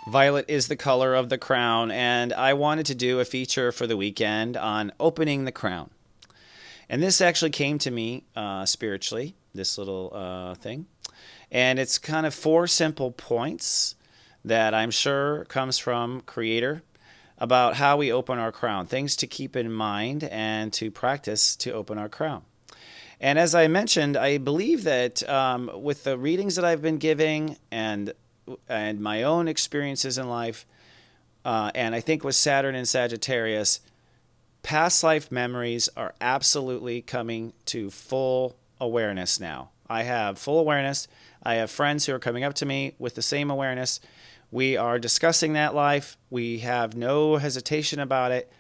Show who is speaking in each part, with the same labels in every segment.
Speaker 1: Violet is the color of the crown, and I wanted to do a feature for the weekend on opening the crown. And this actually came to me spiritually, this little thing. And it's kind of four simple points that I'm sure comes from Creator about how we open our crown, things to keep in mind and to practice to open our crown. And as I mentioned, I believe that with the readings that I've been giving and my own experiences in life, and I think with Saturn and Sagittarius, past life memories are absolutely coming to full awareness now. I have full awareness. I have friends who are coming up to me with the same awareness. We are discussing that life. We have no hesitation about it.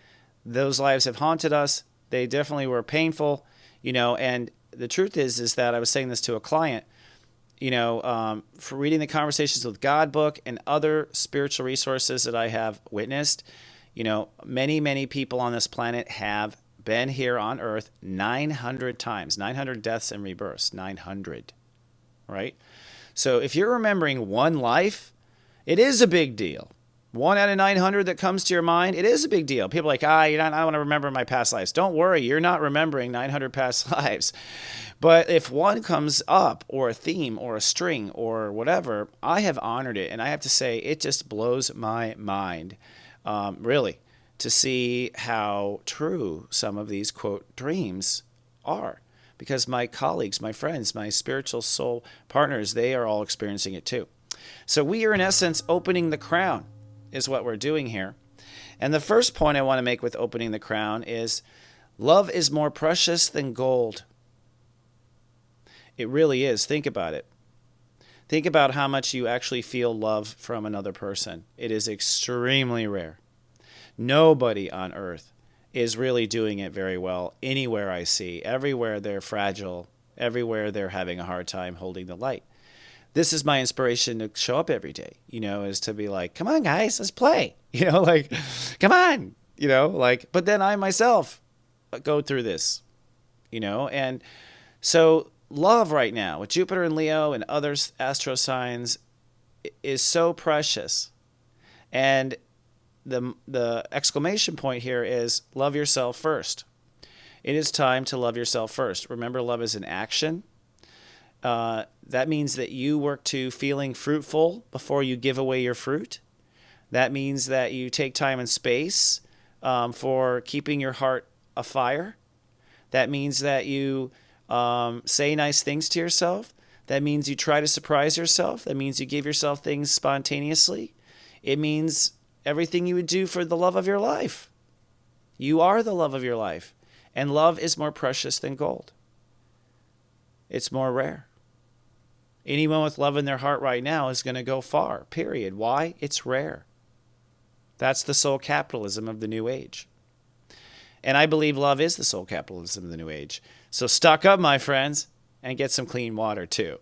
Speaker 1: Those lives have haunted us. They definitely were painful, and the truth is that I was saying this to a client, for reading the Conversations with God book and other spiritual resources that I have witnessed, many, many people on this planet have been here on Earth 900 times, 900 deaths and rebirths, 900, right? So if you're remembering one life, it is a big deal. 1 out of 900 that comes to your mind, it is a big deal. People are like, I don't want to remember my past lives. Don't worry, you're not remembering 900 past lives. But if one comes up, or a theme, or a string, or whatever, I have honored it. And I have to say, it just blows my mind, really, to see how true some of these, quote, dreams are. Because my colleagues, my friends, my spiritual soul partners, they are all experiencing it too. So we are, in essence, opening the crown, is what we're doing here. And the first point I want to make with opening the crown is love is more precious than gold. It really is. Think about it. Think about how much you actually feel love from another person. It is extremely rare. Nobody on earth is really doing it very well anywhere I see. Everywhere they're fragile. Everywhere they're having a hard time holding the light. This is my inspiration to show up every day, is to be like, come on, guys, let's play, come on, but then I myself go through this, and so love right now with Jupiter and Leo and other astro signs is so precious. And the exclamation point here is love yourself first. It is time to love yourself first. Remember, love is an action. That means that you work to feeling fruitful before you give away your fruit. That means that you take time and space for keeping your heart afire. That means that you say nice things to yourself. That means you try to surprise yourself. That means you give yourself things spontaneously. It means everything you would do for the love of your life. You are the love of your life. And love is more precious than gold. It's more rare. Anyone with love in their heart right now is going to go far, period. Why? It's rare. That's the soul capitalism of the new age. And I believe love is the soul capitalism of the new age. So stock up, my friends, and get some clean water too.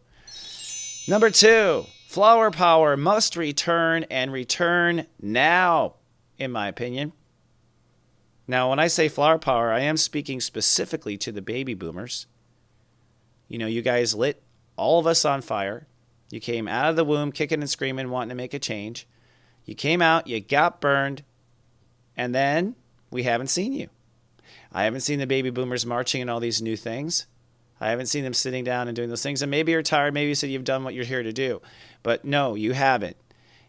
Speaker 1: Number 2, flower power must return, and return now, in my opinion. Now, when I say flower power, I am speaking specifically to the baby boomers. You guys lit all of us on fire. You came out of the womb kicking and screaming, wanting to make a change. You came out, you got burned, and then we haven't seen you. I haven't seen the baby boomers marching and all these new things. I haven't seen them sitting down and doing those things. And maybe you're tired. Maybe you said you've done what you're here to do. But no, you haven't.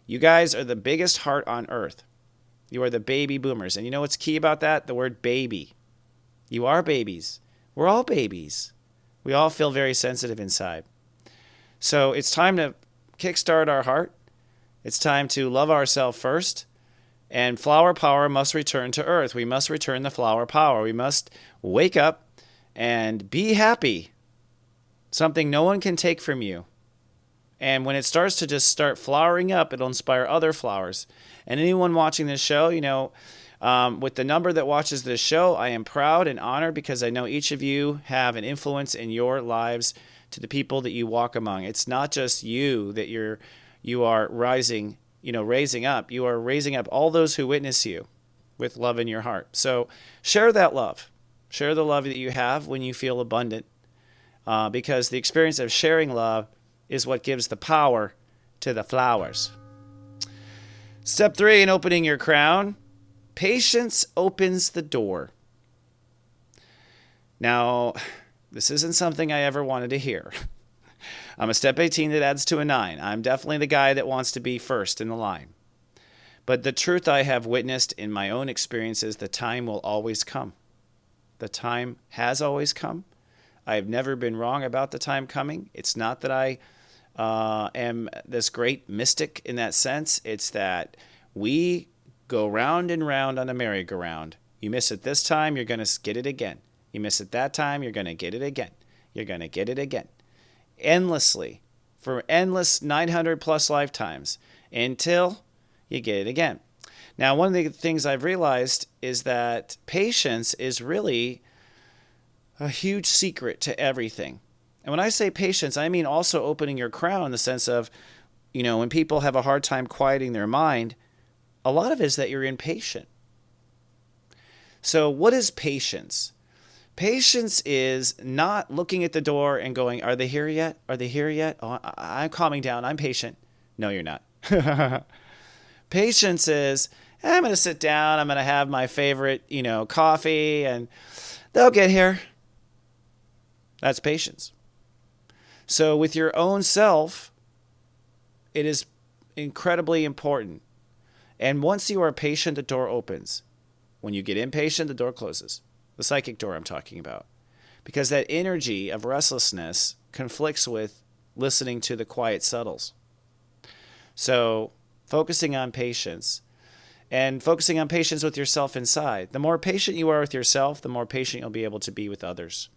Speaker 1: You guys are the biggest heart on earth. You are the baby boomers. And you know what's key about that? The word baby. You are babies. We're all babies. We all feel very sensitive inside. So it's time to kickstart our heart. It's time to love ourselves first. And flower power must return to earth. We must return the flower power. We must wake up and be happy. Something no one can take from you. And when it starts to just start flowering up, it'll inspire other flowers. And anyone watching this show, with the number that watches this show, I am proud and honored because I know each of you have an influence in your lives to the people that you walk among. It's not just you that you are raising up. You are raising up all those who witness you with love in your heart. So share that love. Share the love that you have when you feel abundant, because the experience of sharing love is what gives the power to the flowers. Step 3 in opening your crown, patience opens the door. Now, this isn't something I ever wanted to hear. I'm a step 18 that adds to a 9. I'm definitely the guy that wants to be first in the line. But the truth I have witnessed in my own experiences, the time will always come. The time has always come. I have never been wrong about the time coming. It's not that I am this great mystic in that sense. It's that we go round and round on a merry-go-round. You miss it this time, you're going to get it again. You miss it that time, you're going to get it again. You're going to get it again. Endlessly, for endless 900 plus lifetimes, until you get it again. Now, one of the things I've realized is that patience is really a huge secret to everything. And when I say patience, I mean also opening your crown in the sense of, when people have a hard time quieting their mind, a lot of it is that you're impatient. So what is patience? Patience is not looking at the door and going, are they here yet? Are they here yet? Oh, I'm calming down. I'm patient. No, you're not. Patience is, I'm going to sit down. I'm going to have my favorite, coffee, and they'll get here. That's patience. So with your own self, it is incredibly important. And once you are patient, the door opens. When you get impatient, the door closes. The psychic door I'm talking about. Because that energy of restlessness conflicts with listening to the quiet subtles. So focusing on patience and focusing on patience with yourself inside. The more patient you are with yourself, the more patient you'll be able to be with others.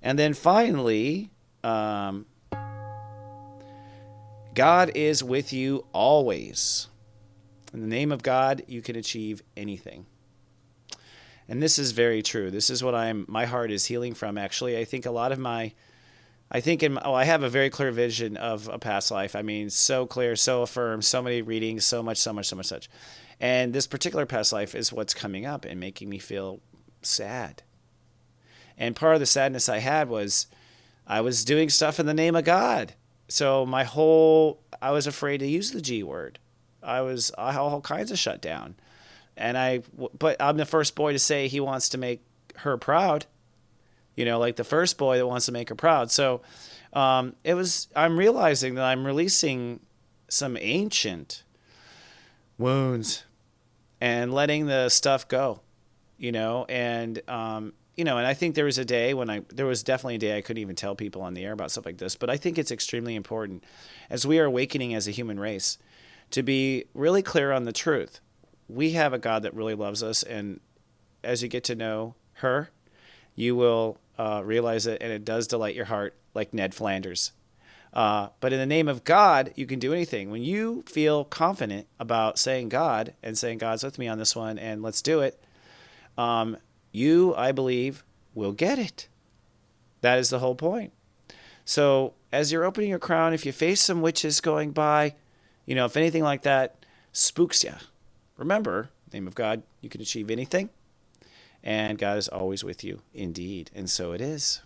Speaker 1: And then finally, God is with you always. In the name of God, you can achieve anything. And this is very true. This is what my heart is healing from. Actually, I think a lot of I have a very clear vision of a past life. I mean, so clear, so affirmed, so many readings, so much. And this particular past life is what's coming up and making me feel sad. And part of the sadness I had was I was doing stuff in the name of God. So I was afraid to use the G word. I all kinds of shut down. But I'm the first boy to say he wants to make her proud, like the first boy that wants to make her proud. So I'm realizing that I'm releasing some ancient wounds and letting the stuff go, and I think there was definitely a day I couldn't even tell people on the air about stuff like this, but I think it's extremely important as we are awakening as a human race to be really clear on the truth. We have a God that really loves us, and as you get to know her, you will realize it, and it does delight your heart, like Ned Flanders. But in the name of God, you can do anything. When you feel confident about saying God and saying God's with me on this one, and let's do it, you, I believe, will get it. That is the whole point. So as you're opening your crown, if you face some witches going by, if anything like that spooks you, remember, in the name of God, you can achieve anything. And God is always with you, indeed. And so it is.